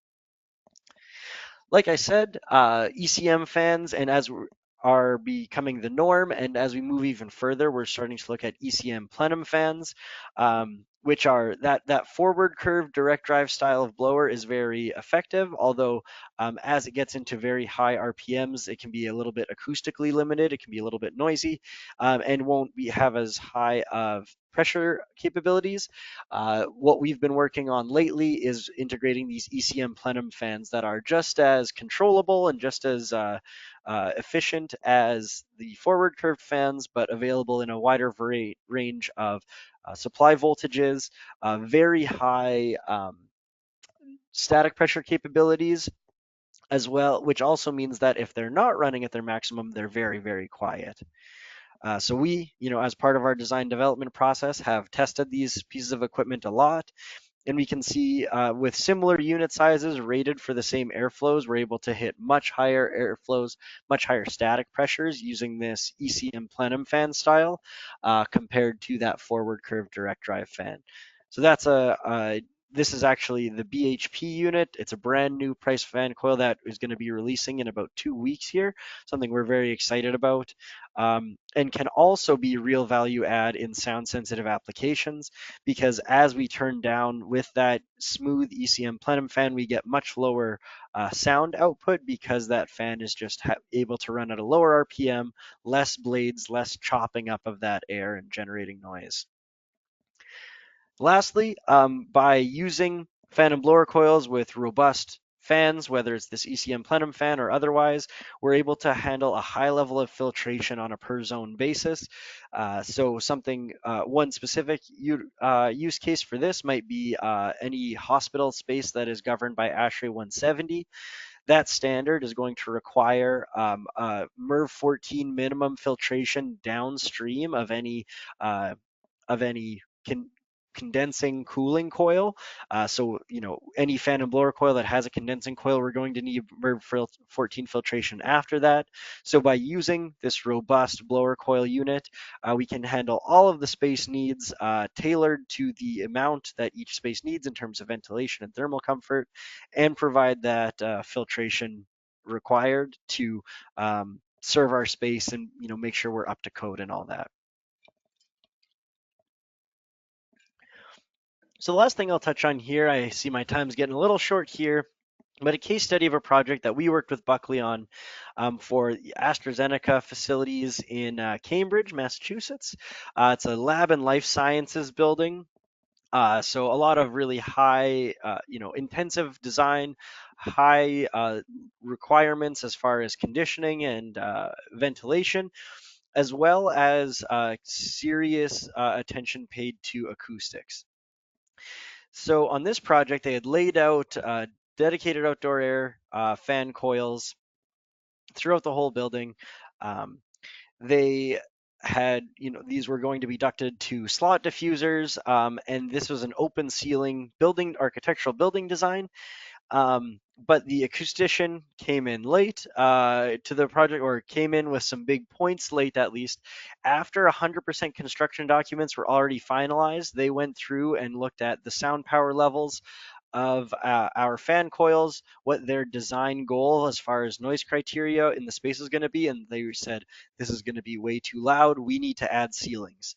Like I said, ECM fans, and are becoming the norm, and as we move even further, we're starting to look at ECM plenum fans, which are that forward curve direct drive style of blower is very effective. Although, as it gets into very high RPMs, it can be a little bit acoustically limited. It can be a little bit noisy, and won't have as high of pressure capabilities. What we've been working on lately is integrating these ECM plenum fans that are just as controllable and just as efficient as the forward curved fans, but available in a wider range of supply voltages, very high static pressure capabilities as well, which also means that if they're not running at their maximum, they're very, very quiet. So we, as part of our design development process, have tested these pieces of equipment a lot. And we can see with similar unit sizes rated for the same airflows, we're able to hit much higher airflows, much higher static pressures using this ECM plenum fan style compared to that forward curve direct drive fan. So this is actually the BHP unit. It's a brand new price fan coil that is going to be releasing in about 2 weeks here, something we're very excited about, and can also be real value add in sound sensitive applications, because as we turn down with that smooth ECM plenum fan, we get much lower sound output because that fan is just able to run at a lower RPM, less blades, less chopping up of that air and generating noise. Lastly, by using fan and blower coils with robust fans, whether it's this ECM plenum fan or otherwise, we're able to handle a high level of filtration on a per zone basis. So one specific use case for this might be any hospital space that is governed by ASHRAE 170. That standard is going to require MERV 14 minimum filtration downstream of any of any con- condensing cooling coil. So, any fan and blower coil that has a condensing coil, we're going to need MERV 14 filtration after that. So by using this robust blower coil unit, we can handle all of the space needs tailored to the amount that each space needs in terms of ventilation and thermal comfort, and provide that filtration required to serve our space and make sure we're up to code and all that. So the last thing I'll touch on here, I see my time's getting a little short here, but a case study of a project that we worked with Buckley on for the AstraZeneca facilities in Cambridge, Massachusetts. It's a lab and life sciences building. So a lot of really high, intensive design, high requirements as far as conditioning and ventilation, as well as serious attention paid to acoustics. So on this project, they had laid out dedicated outdoor air fan coils throughout the whole building. They had, these were going to be ducted to slot diffusers, and this was an open ceiling architectural building design. But the acoustician came in late to the project, or came in with some big points late at least. After 100% construction documents were already finalized, they went through and looked at the sound power levels of our fan coils, what their design goal as far as noise criteria in the space is going to be, and they said, this is going to be way too loud, we need to add ceilings.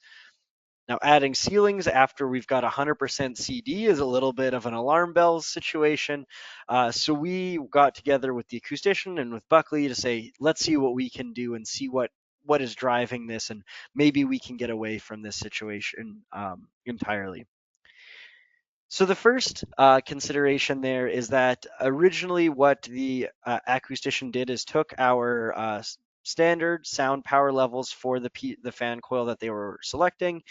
Now, adding ceilings after we've got 100% CD is a little bit of an alarm bell situation. So we got together with the acoustician and with Buckley to say, let's see what we can do and see what is driving this, and maybe we can get away from this situation entirely. So the first consideration there is that originally what the acoustician did is took our standard sound power levels for the fan coil that they were selecting,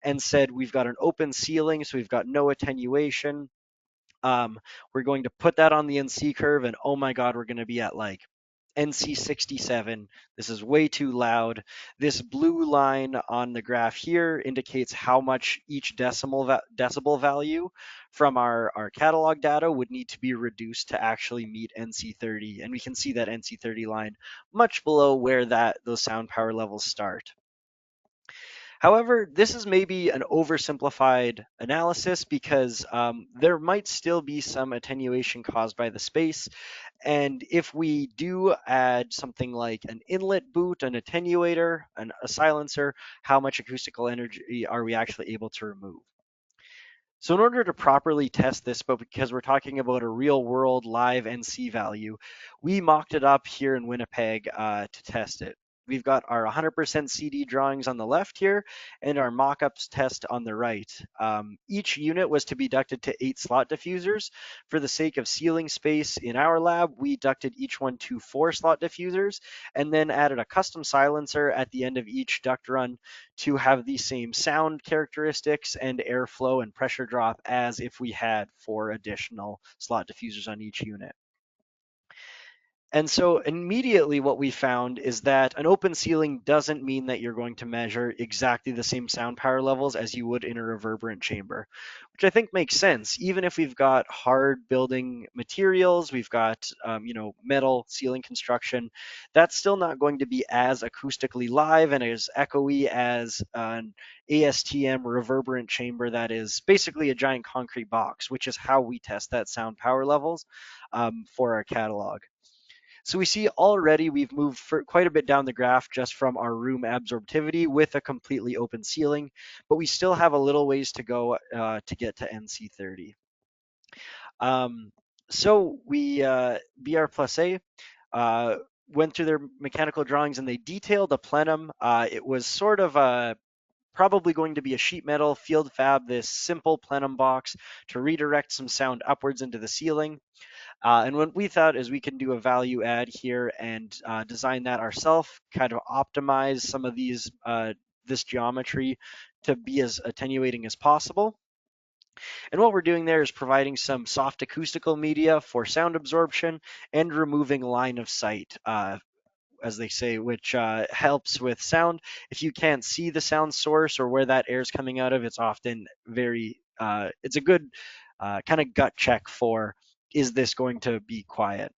and said, we've got an open ceiling, so we've got no attenuation. We're going to put that on the NC curve, and oh my God, we're going to be at like NC67. This is way too loud. This blue line on the graph here indicates how much each decibel value from our catalog data would need to be reduced to actually meet NC30. And we can see that NC30 line much below where those sound power levels start. However, this is maybe an oversimplified analysis because there might still be some attenuation caused by the space. And if we do add something like an inlet boot, an attenuator, a silencer, how much acoustical energy are we actually able to remove? So in order to properly test this, but because we're talking about a real world live NC value, we mocked it up here in Winnipeg to test it. We've got our 100% CD drawings on the left here and our mock-ups test on the right. Each unit was to be ducted to 8 slot diffusers. For the sake of sealing space in our lab, we ducted each one to 4 slot diffusers and then added a custom silencer at the end of each duct run to have the same sound characteristics and airflow and pressure drop as if we had 4 additional slot diffusers on each unit. And so immediately what we found is that an open ceiling doesn't mean that you're going to measure exactly the same sound power levels as you would in a reverberant chamber, which I think makes sense. Even if we've got hard building materials, we've got metal ceiling construction, that's still not going to be as acoustically live and as echoey as an ASTM reverberant chamber that is basically a giant concrete box, which is how we test that sound power levels for our catalog. So we see already we've moved for quite a bit down the graph just from our room absorptivity with a completely open ceiling, but we still have a little ways to go to get to NC30. So we, BR plus A, went through their mechanical drawings and they detailed a plenum. It was sort of probably going to be a sheet metal field fab, this simple plenum box to redirect some sound upwards into the ceiling. And what we thought is we can do a value add here and design that ourselves, kind of optimize some of this geometry to be as attenuating as possible. And what we're doing there is providing some soft acoustical media for sound absorption and removing line of sight, as they say, which helps with sound. If you can't see the sound source or where that air is coming out of, it's often it's a good kind of gut check for, is this going to be quiet?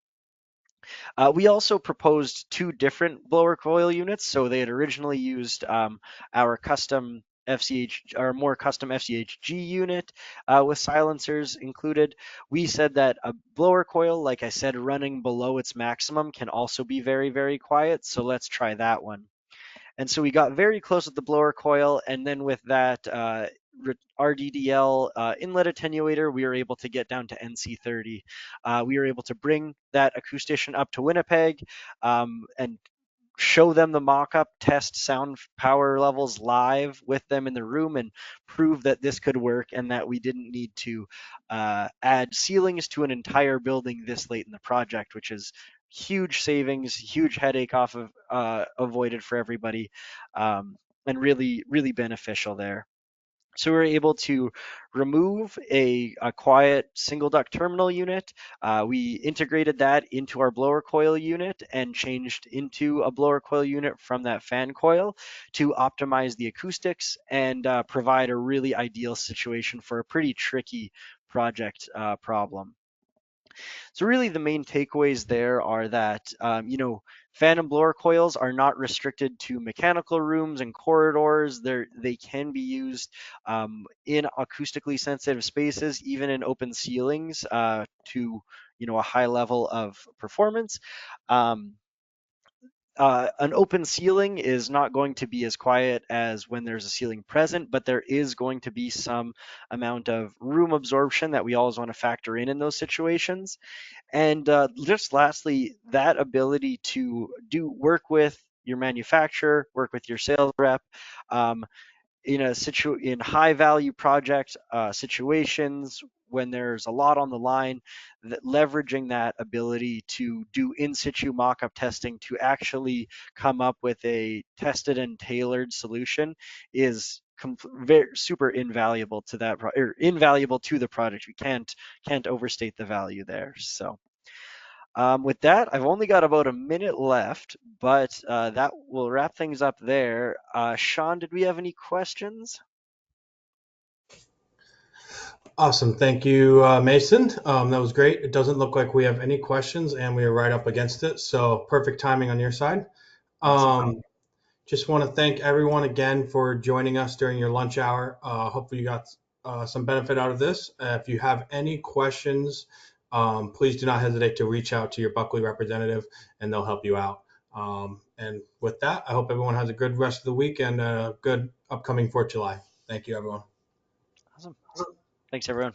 We also proposed 2 different blower coil units. So they had originally used our custom FCH or more custom FCHG unit with silencers included. We said that a blower coil, like I said, running below its maximum can also be very, very quiet. So let's try that one. And so we got very close with the blower coil, and then with that RDDL inlet attenuator, we were able to get down to NC30. We were able to bring that acoustician up to Winnipeg and show them the mock-up, test sound power levels live with them in the room, and prove that this could work and that we didn't need to add ceilings to an entire building this late in the project, which is huge savings, huge headache off of avoided for everybody, and really, really beneficial there. So we were able to remove a quiet single duct terminal unit. We integrated that into our blower coil unit and changed into a blower coil unit from that fan coil to optimize the acoustics and provide a really ideal situation for a pretty tricky project problem. So really the main takeaways there are that, fan and blower coils are not restricted to mechanical rooms and corridors. They can be used in acoustically sensitive spaces, even in open ceilings to, a high level of performance. An open ceiling is not going to be as quiet as when there's a ceiling present, but there is going to be some amount of room absorption that we always want to factor in those situations. And just lastly, that ability to work with your manufacturer, work with your sales rep, um, in high value project situations when there's a lot on the line, that leveraging that ability to do in situ mock-up testing to actually come up with a tested and tailored solution is very super invaluable to invaluable to the product. We can't overstate the value there. So With that, I've only got about a minute left, but that will wrap things up there. Sean, did we have any questions? Awesome. Thank you, Mason. That was great. It doesn't look like we have any questions, and we are right up against it. So perfect timing on your side. Awesome. Just want to thank everyone again for joining us during your lunch hour. Hopefully, you got some benefit out of this. If you have any questions, please do not hesitate to reach out to your Buckley representative, and they'll help you out. And with that, I hope everyone has a good rest of the week and a good upcoming 4th of July. Thank you, everyone. Awesome. Thanks, everyone.